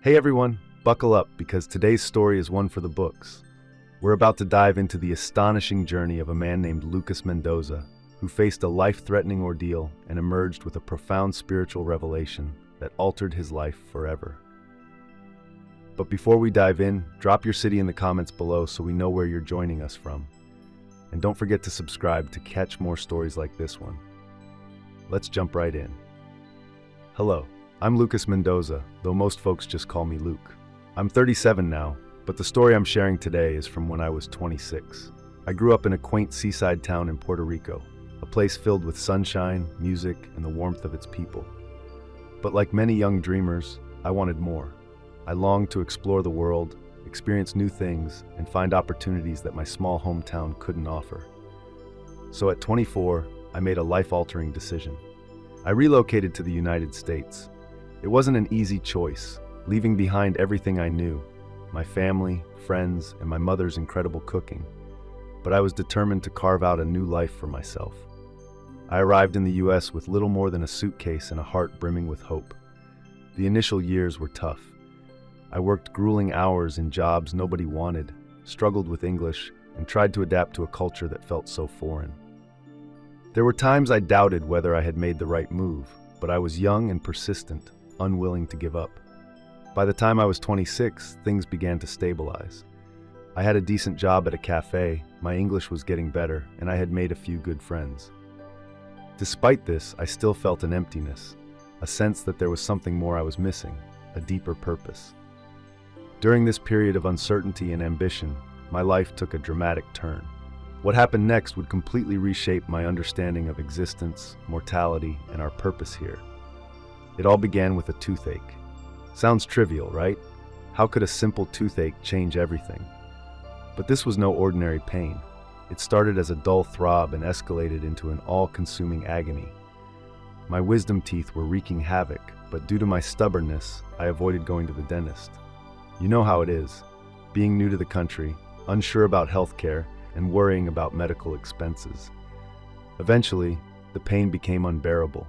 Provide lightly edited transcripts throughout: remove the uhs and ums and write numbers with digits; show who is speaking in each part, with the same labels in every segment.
Speaker 1: Hey everyone, buckle up because today's story is one for the books. We're about to dive into the astonishing journey of a man named Lucas Mendoza, who faced a life-threatening ordeal and emerged with a profound spiritual revelation that altered his life forever. But before we dive in, drop your city in the comments below so we know where you're joining us from. And don't forget to subscribe to catch more stories like this one. Let's jump right in. Hello, I'm Lucas Mendoza, though most folks just call me Luke. I'm 37 now, but the story I'm sharing today is from when I was 26. I grew up in a quaint seaside town in Puerto Rico, a place filled with sunshine, music, and the warmth of its people. But like many young dreamers, I wanted more. I longed to explore the world, experience new things, and find opportunities that my small hometown couldn't offer. So at 24, I made a life-altering decision. I relocated to the United States. It wasn't an easy choice, leaving behind everything I knew, my family, friends, and my mother's incredible cooking. But I was determined to carve out a new life for myself. I arrived in the US with little more than a suitcase and a heart brimming with hope. The initial years were tough. I worked grueling hours in jobs nobody wanted, struggled with English, and tried to adapt to a culture that felt so foreign. There were times I doubted whether I had made the right move, but I was young and persistent, unwilling to give up. By the time I was 26, things began to stabilize. I had a decent job at a cafe, my English was getting better, and I had made a few good friends. Despite this, I still felt an emptiness, a sense that there was something more I was missing, a deeper purpose. During this period of uncertainty and ambition, my life took a dramatic turn. What happened next would completely reshape my understanding of existence, mortality, and our purpose here. It all began with a toothache. Sounds trivial, right? How could a simple toothache change everything? But this was no ordinary pain. It started as a dull throb and escalated into an all-consuming agony. My wisdom teeth were wreaking havoc, but due to my stubbornness, I avoided going to the dentist. You know how it is, being new to the country, unsure about healthcare, and worrying about medical expenses. Eventually, the pain became unbearable.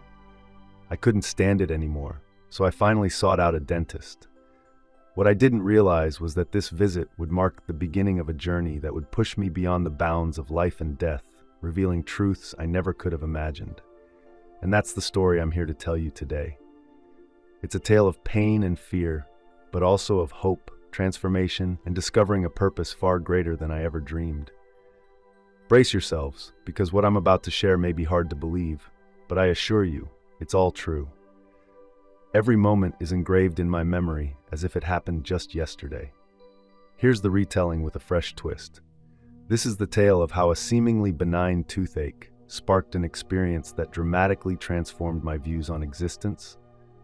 Speaker 1: I couldn't stand it anymore, so I finally sought out a dentist. What I didn't realize was that this visit would mark the beginning of a journey that would push me beyond the bounds of life and death, revealing truths I never could have imagined. And that's the story I'm here to tell you today. It's a tale of pain and fear, but also of hope, transformation, and discovering a purpose far greater than I ever dreamed. Brace yourselves, because what I'm about to share may be hard to believe, but I assure you, it's all true. Every moment is engraved in my memory as if it happened just yesterday. Here's the retelling with a fresh twist. This is the tale of how a seemingly benign toothache sparked an experience that dramatically transformed my views on existence,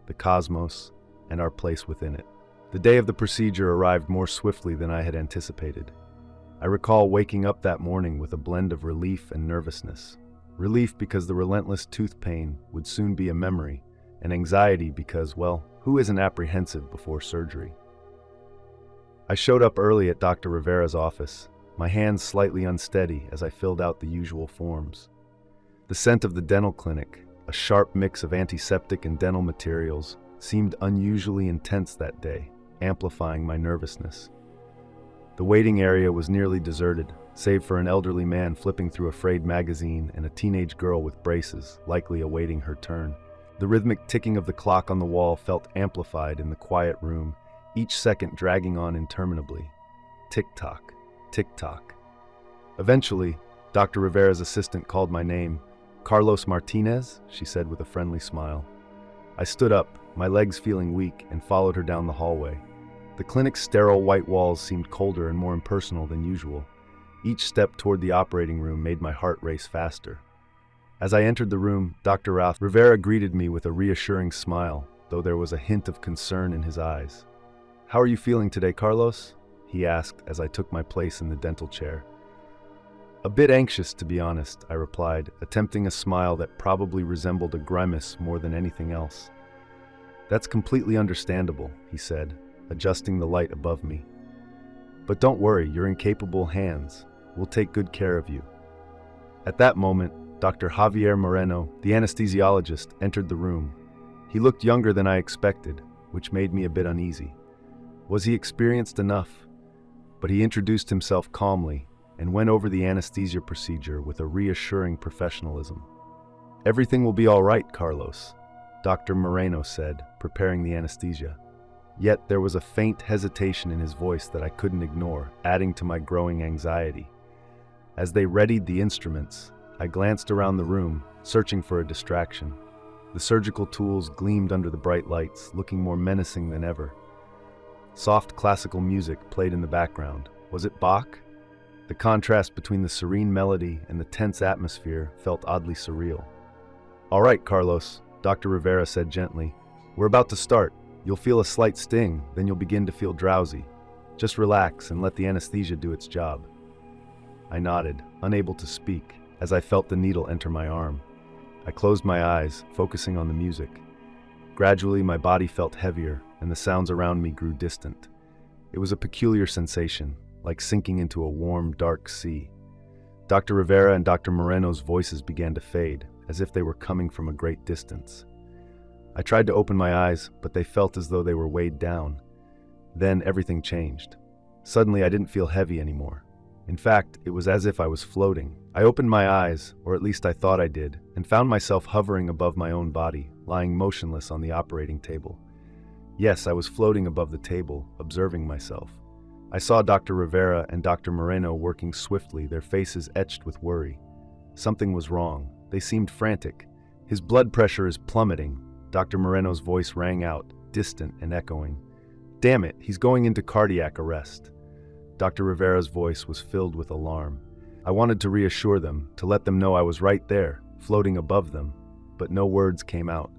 Speaker 1: the cosmos, and our place within it. The day of the procedure arrived more swiftly than I had anticipated. I recall waking up that morning with a blend of relief and nervousness. Relief because the relentless tooth pain would soon be a memory, and anxiety because, well, who isn't apprehensive before surgery? I showed up early at Dr. Rivera's office, my hands slightly unsteady as I filled out the usual forms. The scent of the dental clinic, a sharp mix of antiseptic and dental materials, seemed unusually intense that day, amplifying my nervousness. The waiting area was nearly deserted, save for an elderly man flipping through a frayed magazine and a teenage girl with braces, likely awaiting her turn. The rhythmic ticking of the clock on the wall felt amplified in the quiet room, each second dragging on interminably. Tick-tock, tick-tock. Eventually, Dr. Rivera's assistant called my name. "Carlos Martinez?" she said with a friendly smile. I stood up, my legs feeling weak, and followed her down the hallway. The clinic's sterile white walls seemed colder and more impersonal than usual. Each step toward the operating room made my heart race faster. As I entered the room, Dr. Rivera greeted me with a reassuring smile, though there was a hint of concern in his eyes. "How are you feeling today, Carlos?" he asked as I took my place in the dental chair. "A bit anxious, to be honest," I replied, attempting a smile that probably resembled a grimace more than anything else. "That's completely understandable," he said, adjusting the light above me. "But don't worry, you're in capable hands. We'll take good care of you." At that moment, Dr. Javier Moreno, the anesthesiologist, entered the room. He looked younger than I expected, which made me a bit uneasy. Was he experienced enough? But he introduced himself calmly and went over the anesthesia procedure with a reassuring professionalism. "Everything will be all right, Carlos," Dr. Moreno said, preparing the anesthesia. Yet there was a faint hesitation in his voice that I couldn't ignore, adding to my growing anxiety. As they readied the instruments, I glanced around the room, searching for a distraction. The surgical tools gleamed under the bright lights, looking more menacing than ever. Soft classical music played in the background. Was it Bach? The contrast between the serene melody and the tense atmosphere felt oddly surreal. "All right, Carlos," Dr. Rivera said gently. "We're about to start. You'll feel a slight sting, then you'll begin to feel drowsy. Just relax and let the anesthesia do its job." I nodded, unable to speak, as I felt the needle enter my arm. I closed my eyes, focusing on the music. Gradually, my body felt heavier, and the sounds around me grew distant. It was a peculiar sensation, like sinking into a warm, dark sea. Dr. Rivera and Dr. Moreno's voices began to fade, as if they were coming from a great distance. I tried to open my eyes, but they felt as though they were weighed down. Then everything changed. Suddenly, I didn't feel heavy anymore. In fact, it was as if I was floating. I opened my eyes, or at least I thought I did, and found myself hovering above my own body, lying motionless on the operating table. Yes, I was floating above the table, observing myself. I saw Dr. Rivera and Dr. Moreno working swiftly, their faces etched with worry. Something was wrong. They seemed frantic. "His blood pressure is plummeting," Dr. Moreno's voice rang out, distant and echoing. "Damn it, he's going into cardiac arrest." Dr. Rivera's voice was filled with alarm. I wanted to reassure them, to let them know I was right there, floating above them, but no words came out.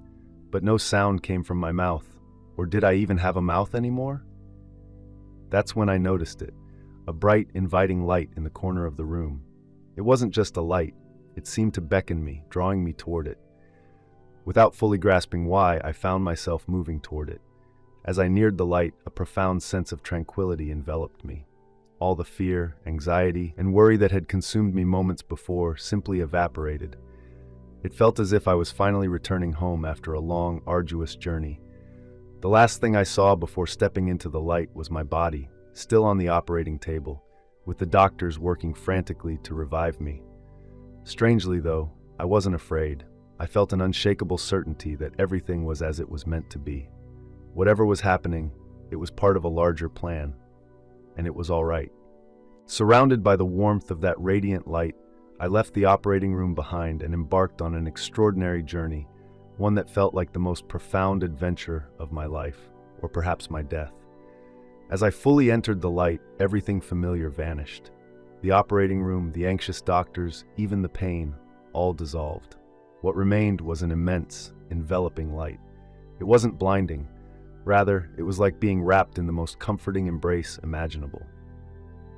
Speaker 1: But no sound came from my mouth. Or did I even have a mouth anymore? That's when I noticed it, a bright, inviting light in the corner of the room. It wasn't just a light. It seemed to beckon me, drawing me toward it. Without fully grasping why, I found myself moving toward it. As I neared the light, a profound sense of tranquility enveloped me. All the fear, anxiety, and worry that had consumed me moments before simply evaporated. It felt as if I was finally returning home after a long, arduous journey. The last thing I saw before stepping into the light was my body, still on the operating table, with the doctors working frantically to revive me. Strangely, though, I wasn't afraid. I felt an unshakable certainty that everything was as it was meant to be. Whatever was happening, it was part of a larger plan, and it was all right. Surrounded by the warmth of that radiant light, I left the operating room behind and embarked on an extraordinary journey, one that felt like the most profound adventure of my life, or perhaps my death. As I fully entered the light, everything familiar vanished. The operating room, the anxious doctors, even the pain, all dissolved. What remained was an immense, enveloping light. It wasn't blinding. Rather, it was like being wrapped in the most comforting embrace imaginable.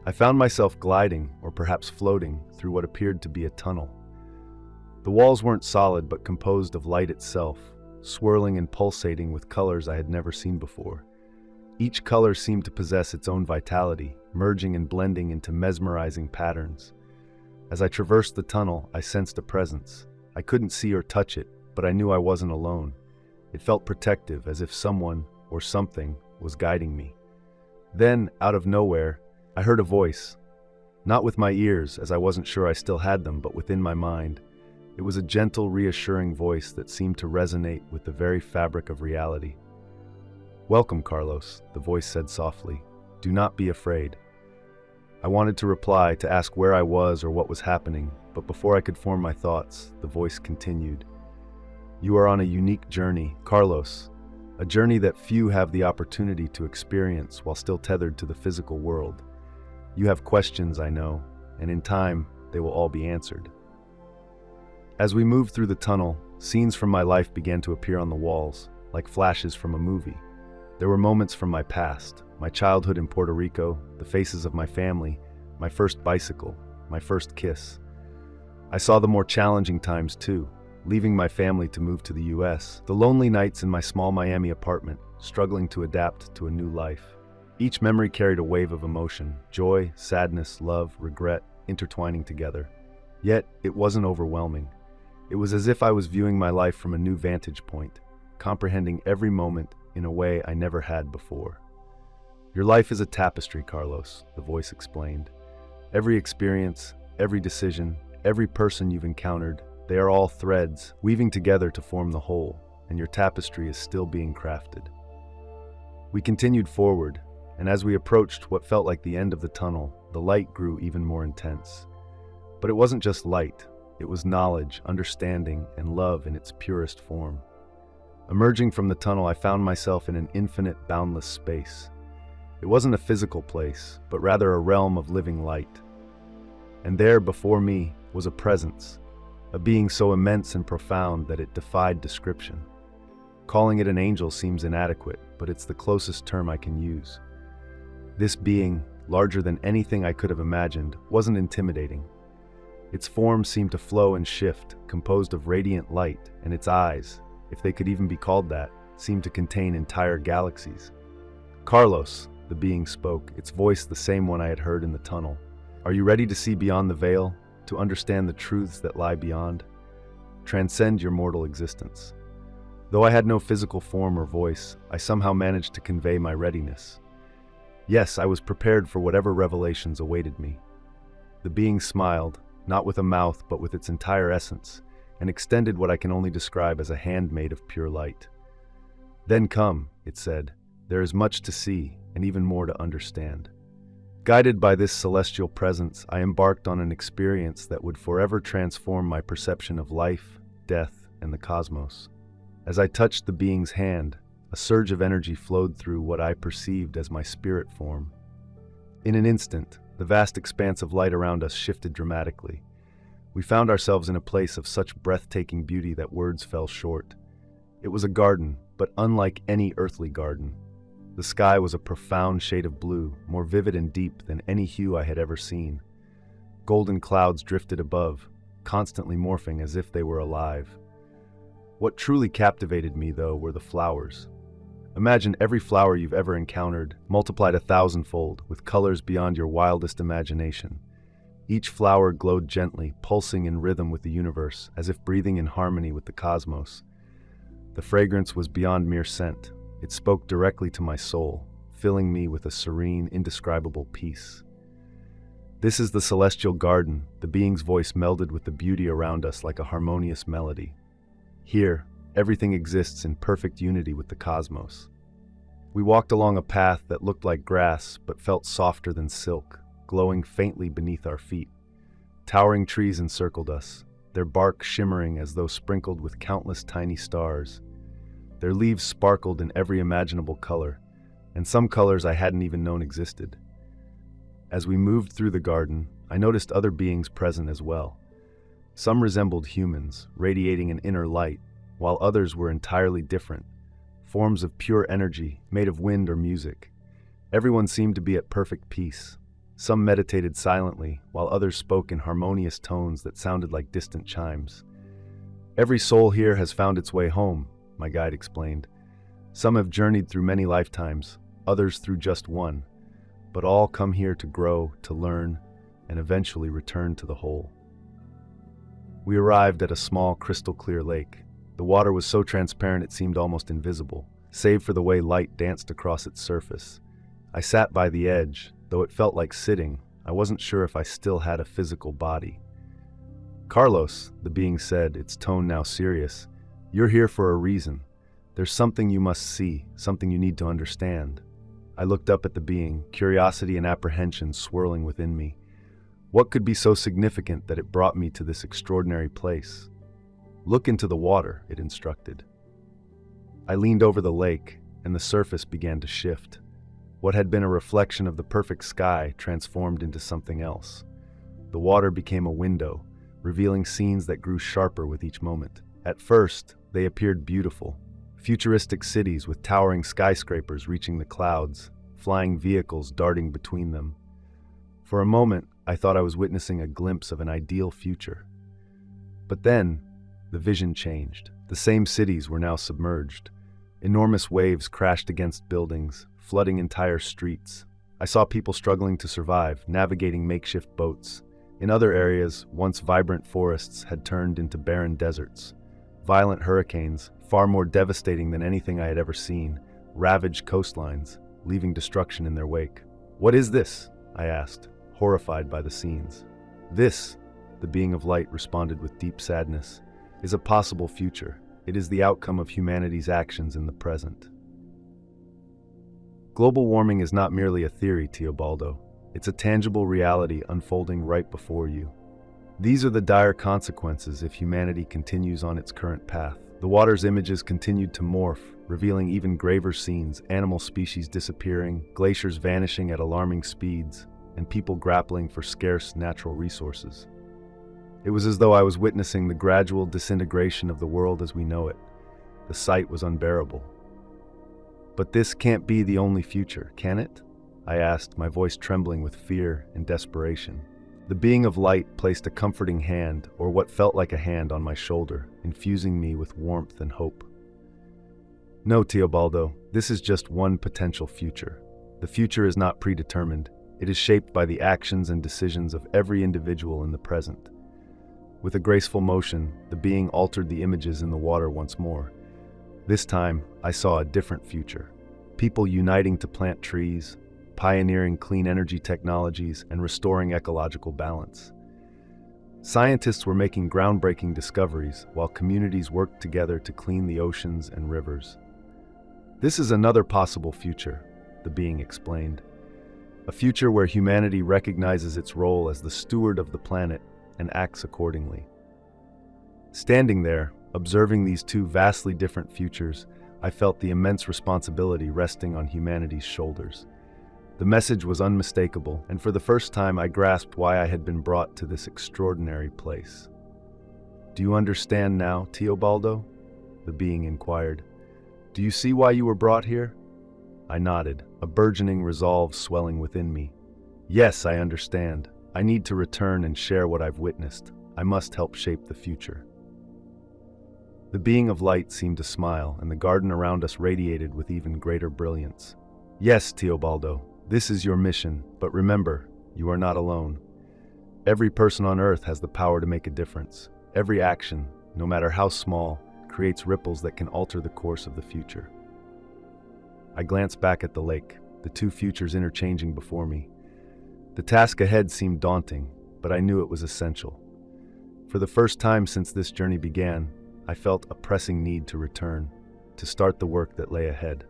Speaker 1: I found myself gliding, or perhaps floating, through what appeared to be a tunnel. The walls weren't solid but composed of light itself, swirling and pulsating with colors I had never seen before. Each color seemed to possess its own vitality, merging and blending into mesmerizing patterns. As I traversed the tunnel, I sensed a presence. I couldn't see or touch it, but I knew I wasn't alone. It felt protective, as if someone, or something, was guiding me. Then, out of nowhere, I heard a voice. Not with my ears, as I wasn't sure I still had them, but within my mind. It was a gentle, reassuring voice that seemed to resonate with the very fabric of reality. "Welcome, Carlos," the voice said softly. "Do not be afraid." I wanted to reply, to ask where I was or what was happening, but before I could form my thoughts, the voice continued. "You are on a unique journey, Carlos, a journey that few have the opportunity to experience while still tethered to the physical world. You have questions, I know, and in time, they will all be answered." As we moved through the tunnel, scenes from my life began to appear on the walls, like flashes from a movie. There were moments from my past, my childhood in Puerto Rico, the faces of my family, my first bicycle, my first kiss. I saw the more challenging times too, leaving my family to move to the US, the lonely nights in my small Miami apartment, struggling to adapt to a new life. Each memory carried a wave of emotion, joy, sadness, love, regret, intertwining together. Yet, it wasn't overwhelming. It was as if I was viewing my life from a new vantage point, comprehending every moment in a way I never had before. Your life is a tapestry, Carlos, the voice explained. Every experience, every decision, every person you've encountered, they are all threads, weaving together to form the whole, and your tapestry is still being crafted. We continued forward, and as we approached what felt like the end of the tunnel, the light grew even more intense. But it wasn't just light, it was knowledge, understanding, and love in its purest form. Emerging from the tunnel, I found myself in an infinite, boundless space. It wasn't a physical place, but rather a realm of living light. And there, before me, was a presence, a being so immense and profound that it defied description. Calling it an angel seems inadequate, but it's the closest term I can use. This being, larger than anything I could have imagined, wasn't intimidating. Its form seemed to flow and shift, composed of radiant light, and its eyes, if they could even be called that, seemed to contain entire galaxies. "Carlos," the being spoke, its voice the same one I had heard in the tunnel. "Are you ready to see beyond the veil, to understand the truths that lie beyond? Transcend your mortal existence." Though I had no physical form or voice, I somehow managed to convey my readiness. Yes, I was prepared for whatever revelations awaited me. The being smiled, not with a mouth but with its entire essence, and extended what I can only describe as a hand made of pure light. "Then come," it said. "There is much to see, and even more to understand." Guided by this celestial presence, I embarked on an experience that would forever transform my perception of life, death, and the cosmos. As I touched the being's hand, a surge of energy flowed through what I perceived as my spirit form. In an instant, the vast expanse of light around us shifted dramatically. We found ourselves in a place of such breathtaking beauty that words fell short. It was a garden, but unlike any earthly garden. The sky was a profound shade of blue, more vivid and deep than any hue I had ever seen. Golden clouds drifted above, constantly morphing as if they were alive. What truly captivated me, though, were the flowers. Imagine every flower you've ever encountered, multiplied 1,000-fold, with colors beyond your wildest imagination. Each flower glowed gently, pulsing in rhythm with the universe, as if breathing in harmony with the cosmos. The fragrance was beyond mere scent. It spoke directly to my soul, filling me with a serene, indescribable peace. "This is the celestial garden," the being's voice melded with the beauty around us like a harmonious melody. "Here, everything exists in perfect unity with the cosmos." We walked along a path that looked like grass but felt softer than silk, glowing faintly beneath our feet. Towering trees encircled us, their bark shimmering as though sprinkled with countless tiny stars. Their leaves sparkled in every imaginable color, and some colors I hadn't even known existed. As we moved through the garden, I noticed other beings present as well. Some resembled humans, radiating an inner light, while others were entirely different, forms of pure energy, made of wind or music. Everyone seemed to be at perfect peace. Some meditated silently, while others spoke in harmonious tones that sounded like distant chimes. "Every soul here has found its way home," my guide explained. "Some have journeyed through many lifetimes, others through just one, but all come here to grow, to learn, and eventually return to the whole." We arrived at a small, crystal-clear lake. The water was so transparent it seemed almost invisible, save for the way light danced across its surface. I sat by the edge. Though it felt like sitting, I wasn't sure if I still had a physical body. "Carlos," the being said, its tone now serious, "you're here for a reason. There's something you must see, something you need to understand." I looked up at the being, curiosity and apprehension swirling within me. What could be so significant that it brought me to this extraordinary place? "Look into the water," it instructed. I leaned over the lake, and the surface began to shift. What had been a reflection of the perfect sky transformed into something else. The water became a window, revealing scenes that grew sharper with each moment. At first, they appeared beautiful. Futuristic cities with towering skyscrapers reaching the clouds, flying vehicles darting between them. For a moment, I thought I was witnessing a glimpse of an ideal future. But then, the vision changed. The same cities were now submerged. Enormous waves crashed against buildings, flooding entire streets. I saw people struggling to survive, navigating makeshift boats. In other areas, once vibrant forests had turned into barren deserts. Violent hurricanes, far more devastating than anything I had ever seen, ravaged coastlines, leaving destruction in their wake. "What is this?" I asked, horrified by the scenes. "This," the being of light responded with deep sadness, "is a possible future. It is the outcome of humanity's actions in the present." Global warming is not merely a theory, Teobaldo. It's a tangible reality unfolding right before you. These are the dire consequences if humanity continues on its current path. The water's images continued to morph, revealing even graver scenes: animal species disappearing, glaciers vanishing at alarming speeds, and people grappling for scarce natural resources. It was as though I was witnessing the gradual disintegration of the world as we know it. The sight was unbearable. "But this can't be the only future, can it?" I asked, my voice trembling with fear and desperation. The being of light placed a comforting hand, or what felt like a hand, on my shoulder, infusing me with warmth and hope. "No, Teobaldo, this is just one potential future. The future is not predetermined. It is shaped by the actions and decisions of every individual in the present." With a graceful motion, the being altered the images in the water once more. This time, I saw a different future. People uniting to plant trees, pioneering clean energy technologies, and restoring ecological balance. Scientists were making groundbreaking discoveries, while communities worked together to clean the oceans and rivers. "This is another possible future," the being explained. "A future where humanity recognizes its role as the steward of the planet and acts accordingly." Standing there, observing these two vastly different futures, I felt the immense responsibility resting on humanity's shoulders. The message was unmistakable, and for the first time I grasped why I had been brought to this extraordinary place. "Do you understand now, Teobaldo?" the being inquired. "Do you see why you were brought here?" I nodded, a burgeoning resolve swelling within me. "Yes, I understand. I need to return and share what I've witnessed. I must help shape the future." The being of light seemed to smile, and the garden around us radiated with even greater brilliance. "Yes, Teobaldo, this is your mission, but remember, you are not alone. Every person on Earth has the power to make a difference. Every action, no matter how small, creates ripples that can alter the course of the future." I glanced back at the lake, the two futures interchanging before me. The task ahead seemed daunting, but I knew it was essential. For the first time since this journey began, I felt a pressing need to return, to start the work that lay ahead.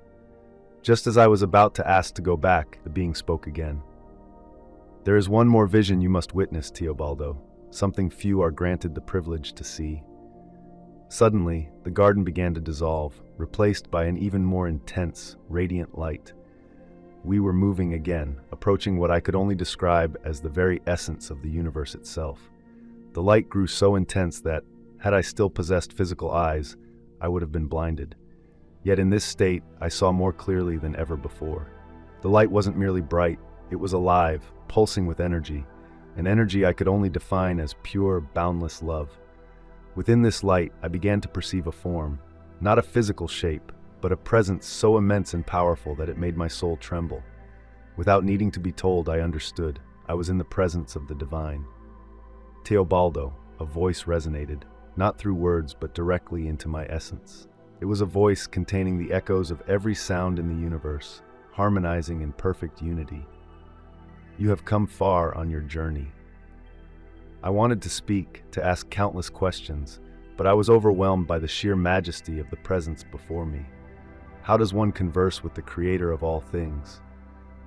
Speaker 1: Just as I was about to ask to go back, the being spoke again. "There is one more vision you must witness, Teobaldo, something few are granted the privilege to see." Suddenly, the garden began to dissolve, replaced by an even more intense, radiant light. We were moving again, approaching what I could only describe as the very essence of the universe itself. The light grew so intense that, had I still possessed physical eyes, I would have been blinded. Yet in this state, I saw more clearly than ever before. The light wasn't merely bright, it was alive, pulsing with energy, an energy I could only define as pure, boundless love. Within this light, I began to perceive a form, not a physical shape, but a presence so immense and powerful that it made my soul tremble. Without needing to be told, I understood. I was in the presence of the divine. "Teobaldo," a voice resonated, not through words but directly into my essence. It was a voice containing the echoes of every sound in the universe, harmonizing in perfect unity. "You have come far on your journey." I wanted to speak, to ask countless questions, but I was overwhelmed by the sheer majesty of the presence before me. How does one converse with the Creator of all things?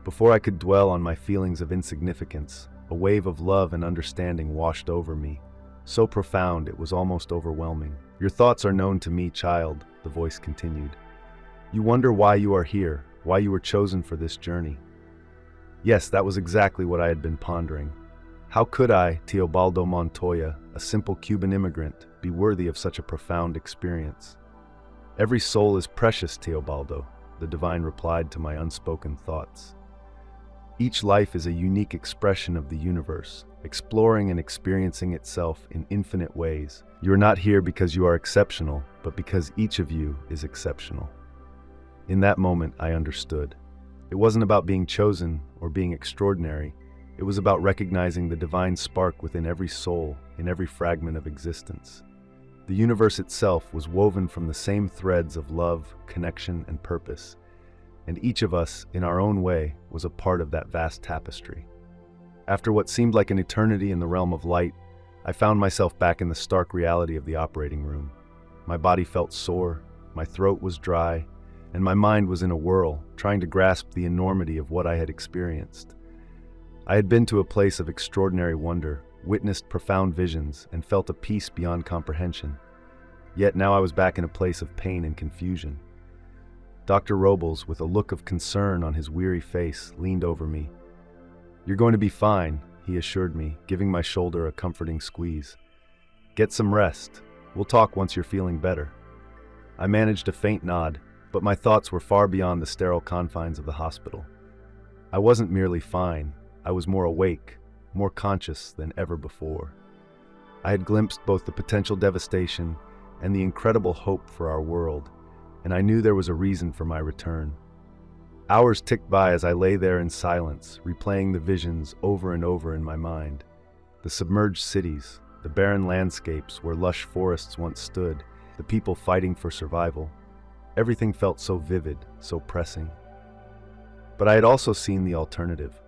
Speaker 1: Before I could dwell on my feelings of insignificance, a wave of love and understanding washed over me, so profound it was almost overwhelming. "Your thoughts are known to me, child," the voice continued. "You wonder why you are here, why you were chosen for this journey." Yes, that was exactly what I had been pondering. How could I, Teobaldo Montoya, a simple Cuban immigrant, be worthy of such a profound experience? "Every soul is precious, Teobaldo," the divine replied to my unspoken thoughts. "Each life is a unique expression of the universe, exploring and experiencing itself in infinite ways. You are not here because you are exceptional, but because each of you is exceptional." In that moment, I understood. It wasn't about being chosen or being extraordinary. It was about recognizing the divine spark within every soul, in every fragment of existence. The universe itself was woven from the same threads of love, connection, and purpose. and each of us, in our own way, was a part of that vast tapestry. After what seemed like an eternity in the realm of light, I found myself back in the stark reality of the operating room. My body felt sore, my throat was dry, and my mind was in a whirl, trying to grasp the enormity of what I had experienced. I had been to a place of extraordinary wonder, witnessed profound visions, and felt a peace beyond comprehension. Yet now I was back in a place of pain and confusion. Dr. Robles, with a look of concern on his weary face, leaned over me. "You're going to be fine," he assured me, giving my shoulder a comforting squeeze. "Get some rest. We'll talk once you're feeling better." I managed a faint nod, but my thoughts were far beyond the sterile confines of the hospital. I wasn't merely fine, I was more awake, more conscious than ever before. I had glimpsed both the potential devastation and the incredible hope for our world, and I knew there was a reason for my return. Hours ticked by as I lay there in silence, replaying the visions over and over in my mind. The submerged cities, the barren landscapes where lush forests once stood, the people fighting for survival. Everything felt so vivid, so pressing. But I had also seen the alternative,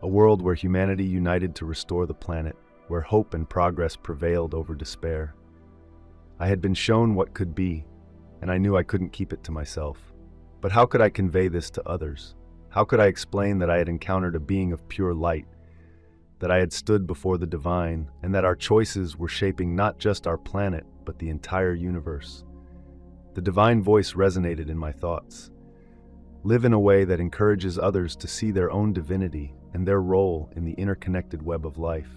Speaker 1: a world where humanity united to restore the planet, where hope and progress prevailed over despair. I had been shown what could be, and I knew I couldn't keep it to myself. But how could I convey this to others? How could I explain that I had encountered a being of pure light, that I had stood before the divine, and that our choices were shaping not just our planet, but the entire universe? The divine voice resonated in my thoughts. Live in a way that encourages others to see their own divinity and their role in the interconnected web of life.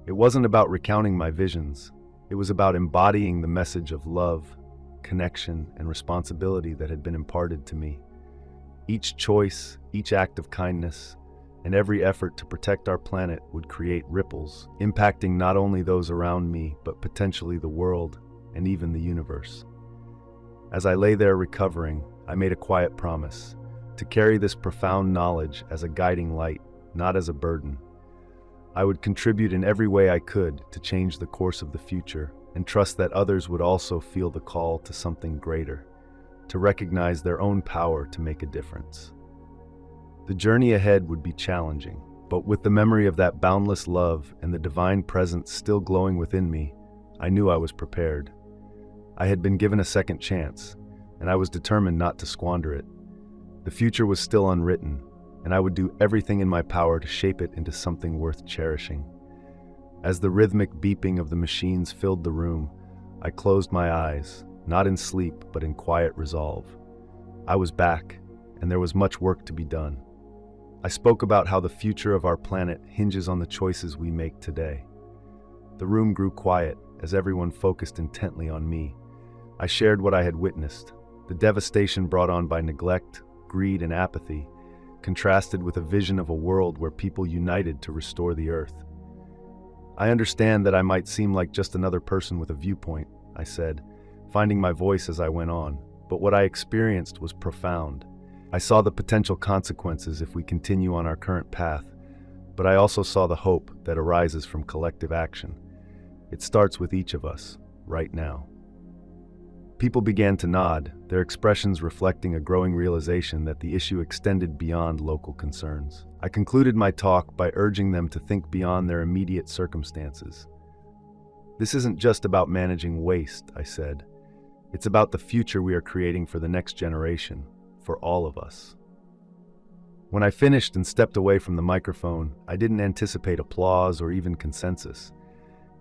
Speaker 1: It wasn't about recounting my visions. It was about embodying the message of love, connection, and responsibility that had been imparted to me. Each choice, each act of kindness, and every effort to protect our planet would create ripples, impacting not only those around me, but potentially the world and even the universe. As I lay there recovering, I made a quiet promise to carry this profound knowledge as a guiding light, not as a burden. I would contribute in every way I could to change the course of the future, and trust that others would also feel the call to something greater, to recognize their own power to make a difference. The journey ahead would be challenging, but with the memory of that boundless love and the divine presence still glowing within me, I knew I was prepared. I had been given a second chance, and I was determined not to squander it. The future was still unwritten, and I would do everything in my power to shape it into something worth cherishing. As the rhythmic beeping of the machines filled the room, I closed my eyes, not in sleep, but in quiet resolve. I was back, and there was much work to be done. I spoke about how the future of our planet hinges on the choices we make today. The room grew quiet as everyone focused intently on me. I shared what I had witnessed, the devastation brought on by neglect, greed, and apathy, contrasted with a vision of a world where people united to restore the earth. "I understand that I might seem like just another person with a viewpoint," I said, finding my voice as I went on, but what I experienced was profound. I saw the potential consequences if we continue on our current path, but I also saw the hope that arises from collective action. It starts with each of us, right now. People began to nod, their expressions reflecting a growing realization that the issue extended beyond local concerns. I concluded my talk by urging them to think beyond their immediate circumstances. "This isn't just about managing waste," I said. "It's about the future we are creating for the next generation, for all of us." When I finished and stepped away from the microphone, I didn't anticipate applause or even consensus.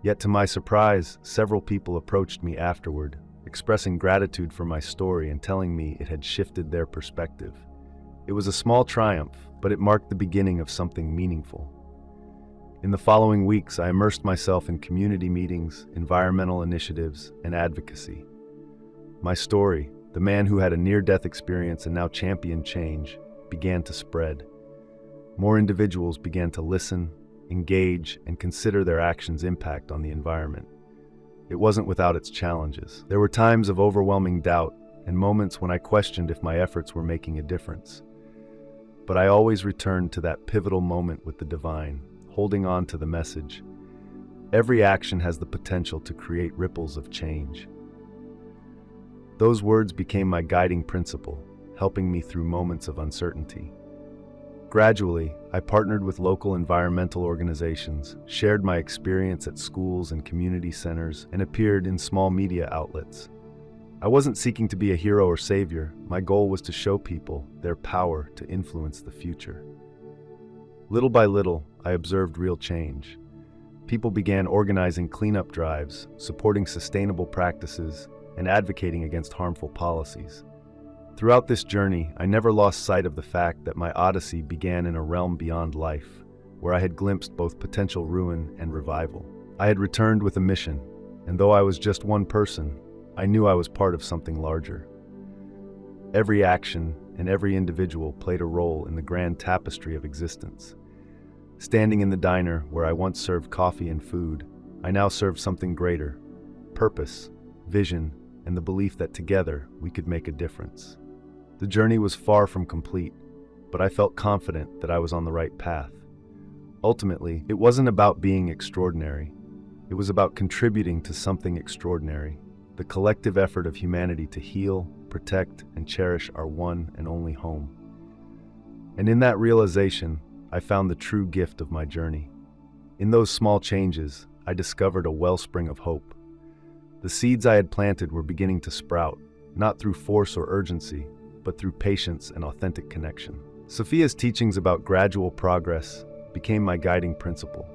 Speaker 1: Yet to my surprise, several people approached me afterward, expressing gratitude for my story and telling me it had shifted their perspective. It was a small triumph, but it marked the beginning of something meaningful. In the following weeks, I immersed myself in community meetings, environmental initiatives, and advocacy. My story, the man who had a near-death experience and now championed change, began to spread. More individuals began to listen, engage, and consider their actions' impact on the environment. It wasn't without its challenges. There were times of overwhelming doubt and moments when I questioned if my efforts were making a difference. But I always returned to that pivotal moment with the divine, holding on to the message. Every action has the potential to create ripples of change. Those words became my guiding principle, helping me through moments of uncertainty. Gradually, I partnered with local environmental organizations, shared my experience at schools and community centers, and appeared in small media outlets. I wasn't seeking to be a hero or savior. My goal was to show people their power to influence the future. Little by little, I observed real change. People began organizing cleanup drives, supporting sustainable practices, and advocating against harmful policies. Throughout this journey, I never lost sight of the fact that my odyssey began in a realm beyond life, where I had glimpsed both potential ruin and revival. I had returned with a mission, and though I was just one person, I knew I was part of something larger. Every action and every individual played a role in the grand tapestry of existence. Standing in the diner where I once served coffee and food, I now served something greater: purpose, vision, and the belief that together we could make a difference. The journey was far from complete, but I felt confident that I was on the right path. Ultimately, it wasn't about being extraordinary. It was about contributing to something extraordinary, the collective effort of humanity to heal, protect, and cherish our one and only home. And in that realization, I found the true gift of my journey. In those small changes, I discovered a wellspring of hope. The seeds I had planted were beginning to sprout, not through force or urgency, but through patience and authentic connection. Sophia's teachings about gradual progress became my guiding principle.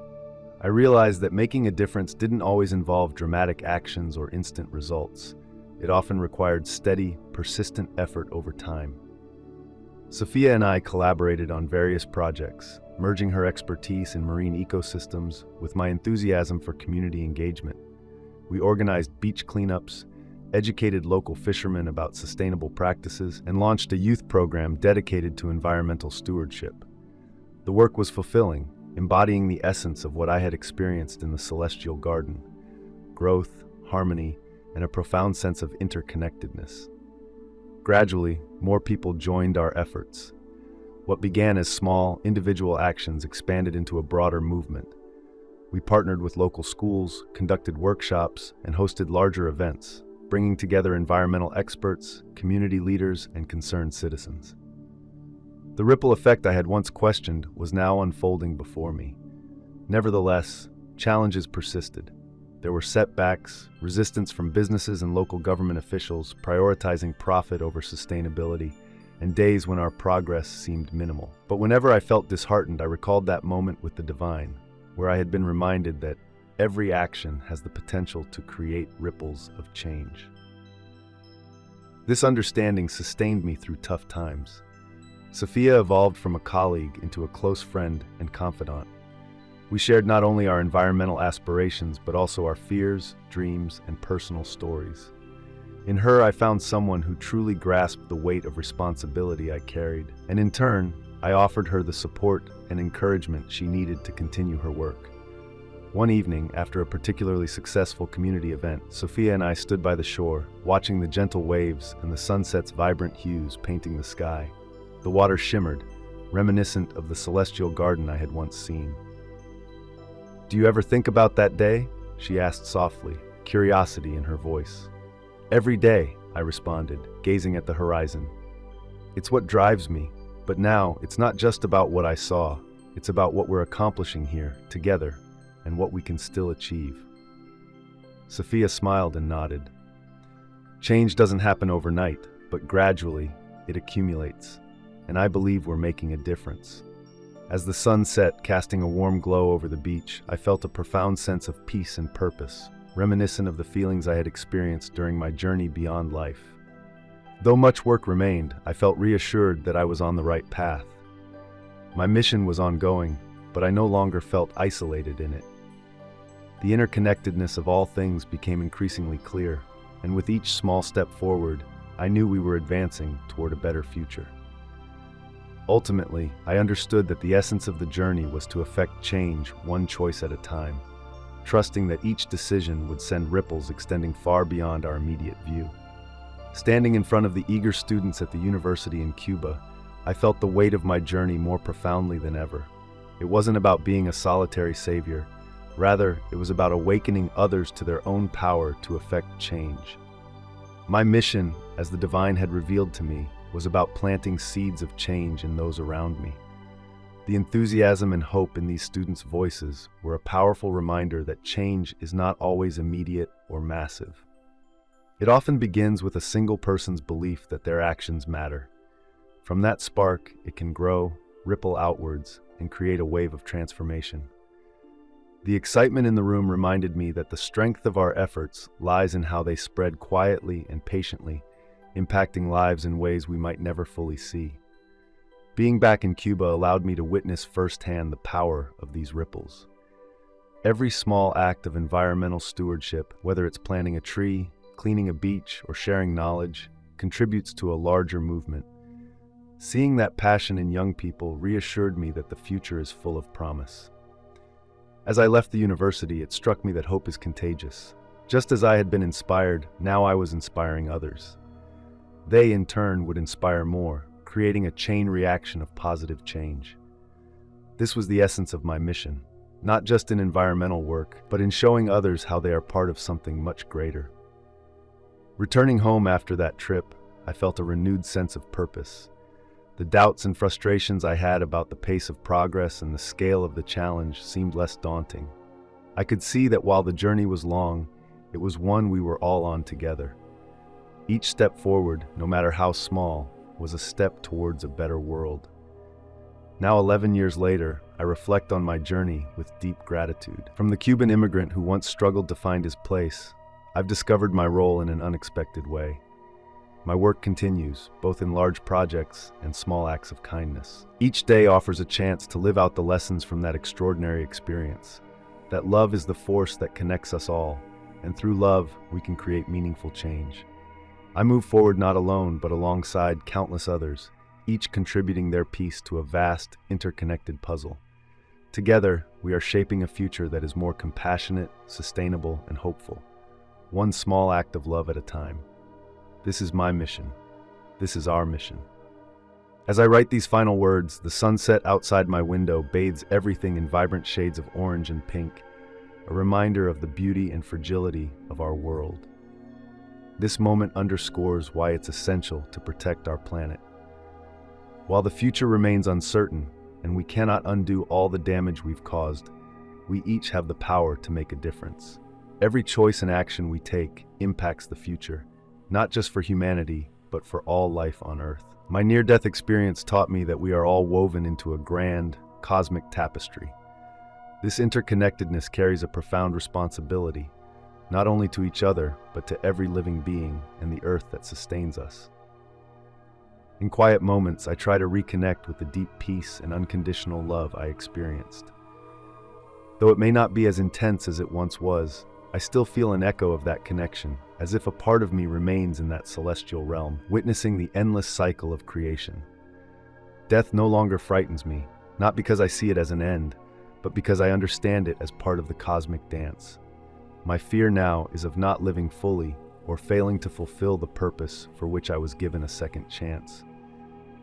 Speaker 1: I realized that making a difference didn't always involve dramatic actions or instant results. It often required steady, persistent effort over time. Sophia and I collaborated on various projects, merging her expertise in marine ecosystems with my enthusiasm for community engagement. We organized beach cleanups, educated local fishermen about sustainable practices, and launched a youth program dedicated to environmental stewardship. The work was fulfilling, embodying the essence of what I had experienced in the Celestial Garden: growth, harmony, and a profound sense of interconnectedness. Gradually, more people joined our efforts. What began as small, individual actions expanded into a broader movement. We partnered with local schools, conducted workshops, and hosted larger events, bringing together environmental experts, community leaders, and concerned citizens. The ripple effect I had once questioned was now unfolding before me. Nevertheless, challenges persisted. There were setbacks, resistance from businesses and local government officials prioritizing profit over sustainability, and days when our progress seemed minimal. But whenever I felt disheartened, I recalled that moment with the divine, where I had been reminded that every action has the potential to create ripples of change. This understanding sustained me through tough times. Sophia evolved from a colleague into a close friend and confidant. We shared not only our environmental aspirations, but also our fears, dreams, and personal stories. In her, I found someone who truly grasped the weight of responsibility I carried, and in turn, I offered her the support and encouragement she needed to continue her work. One evening, after a particularly successful community event, Sophia and I stood by the shore, watching the gentle waves and the sunset's vibrant hues painting the sky. The water shimmered, reminiscent of the celestial garden I had once seen. "Do you ever think about that day?" she asked softly, curiosity in her voice. "Every day," I responded, gazing at the horizon. "It's what drives me, but now it's not just about what I saw, it's about what we're accomplishing here, together, and what we can still achieve." Sophia smiled and nodded. Change doesn't happen overnight, but gradually it accumulates, and I believe we're making a difference. As the sun set, casting a warm glow over the beach, I felt a profound sense of peace and purpose, reminiscent of the feelings I had experienced during my journey beyond life. Though much work remained, I felt reassured that I was on the right path. My mission was ongoing, but I no longer felt isolated in it. The interconnectedness of all things became increasingly clear, and with each small step forward, I knew we were advancing toward a better future. Ultimately, I understood that the essence of the journey was to effect change one choice at a time, trusting that each decision would send ripples extending far beyond our immediate view. Standing in front of the eager students at the university in Cuba, I felt the weight of my journey more profoundly than ever. It wasn't about being a solitary savior. Rather, it was about awakening others to their own power to effect change. My mission, as the divine had revealed to me, was about planting seeds of change in those around me. The enthusiasm and hope in these students' voices were a powerful reminder that change is not always immediate or massive. It often begins with a single person's belief that their actions matter. From that spark, it can grow, ripple outwards, and create a wave of transformation. The excitement in the room reminded me that the strength of our efforts lies in how they spread quietly and patiently, impacting lives in ways we might never fully see. Being back in Cuba allowed me to witness firsthand the power of these ripples. Every small act of environmental stewardship, whether it's planting a tree, cleaning a beach, or sharing knowledge, contributes to a larger movement. Seeing that passion in young people reassured me that the future is full of promise. As I left the university, it struck me that hope is contagious. Just as I had been inspired, now I was inspiring others. They, in turn, would inspire more, creating a chain reaction of positive change. This was the essence of my mission, not just in environmental work, but in showing others how they are part of something much greater. Returning home after that trip, I felt a renewed sense of purpose. The doubts and frustrations I had about the pace of progress and the scale of the challenge seemed less daunting. I could see that while the journey was long, it was one we were all on together. Each step forward, no matter how small, was a step towards a better world. Now, 11 years later, I reflect on my journey with deep gratitude. From the Cuban immigrant who once struggled to find his place, I've discovered my role in an unexpected way. My work continues, both in large projects and small acts of kindness. Each day offers a chance to live out the lessons from that extraordinary experience. That love is the force that connects us all, and through love, we can create meaningful change. I move forward not alone, but alongside countless others, each contributing their piece to a vast, interconnected puzzle. Together, we are shaping a future that is more compassionate, sustainable, and hopeful, one small act of love at a time. This is my mission. This is our mission. As I write these final words, the sunset outside my window bathes everything in vibrant shades of orange and pink, a reminder of the beauty and fragility of our world. This moment underscores why it's essential to protect our planet. While the future remains uncertain, and we cannot undo all the damage we've caused, we each have the power to make a difference. Every choice and action we take impacts the future, not just for humanity, but for all life on Earth. My near-death experience taught me that we are all woven into a grand, cosmic tapestry. This interconnectedness carries a profound responsibility, not only to each other, but to every living being and the earth that sustains us. In quiet moments, I try to reconnect with the deep peace and unconditional love I experienced. Though it may not be as intense as it once was, I still feel an echo of that connection, as if a part of me remains in that celestial realm, witnessing the endless cycle of creation. Death no longer frightens me, not because I see it as an end, but because I understand it as part of the cosmic dance. My fear now is of not living fully or failing to fulfill the purpose for which I was given a second chance.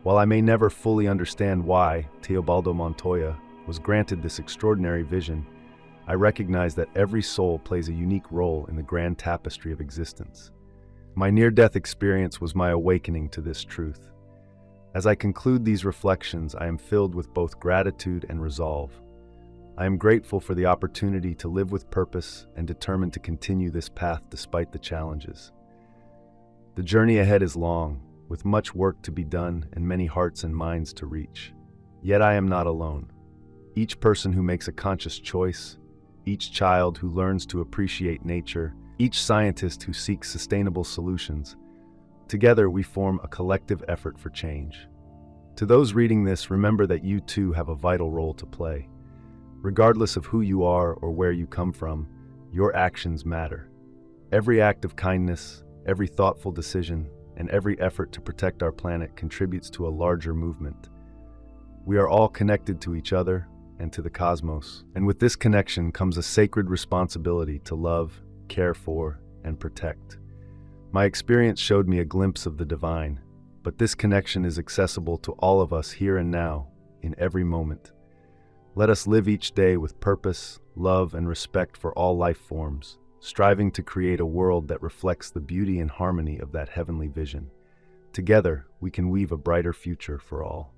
Speaker 1: While I may never fully understand why Teobaldo Montoya was granted this extraordinary vision, I recognize that every soul plays a unique role in the grand tapestry of existence. My near-death experience was my awakening to this truth. As I conclude these reflections, I am filled with both gratitude and resolve. I am grateful for the opportunity to live with purpose and determined to continue this path despite the challenges. The journey ahead is long, with much work to be done and many hearts and minds to reach. Yet I am not alone. Each person who makes a conscious choice, each child who learns to appreciate nature, each scientist who seeks sustainable solutions, together we form a collective effort for change. To those reading this, remember that you too have a vital role to play. Regardless of who you are or where you come from, your actions matter. Every act of kindness, every thoughtful decision, and every effort to protect our planet contributes to a larger movement. We are all connected to each other and to the cosmos, and with this connection comes a sacred responsibility to love, care for, and protect. My experience showed me a glimpse of the divine, but this connection is accessible to all of us here and now, in every moment. Let us live each day with purpose, love, and respect for all life forms, striving to create a world that reflects the beauty and harmony of that heavenly vision. Together, we can weave a brighter future for all.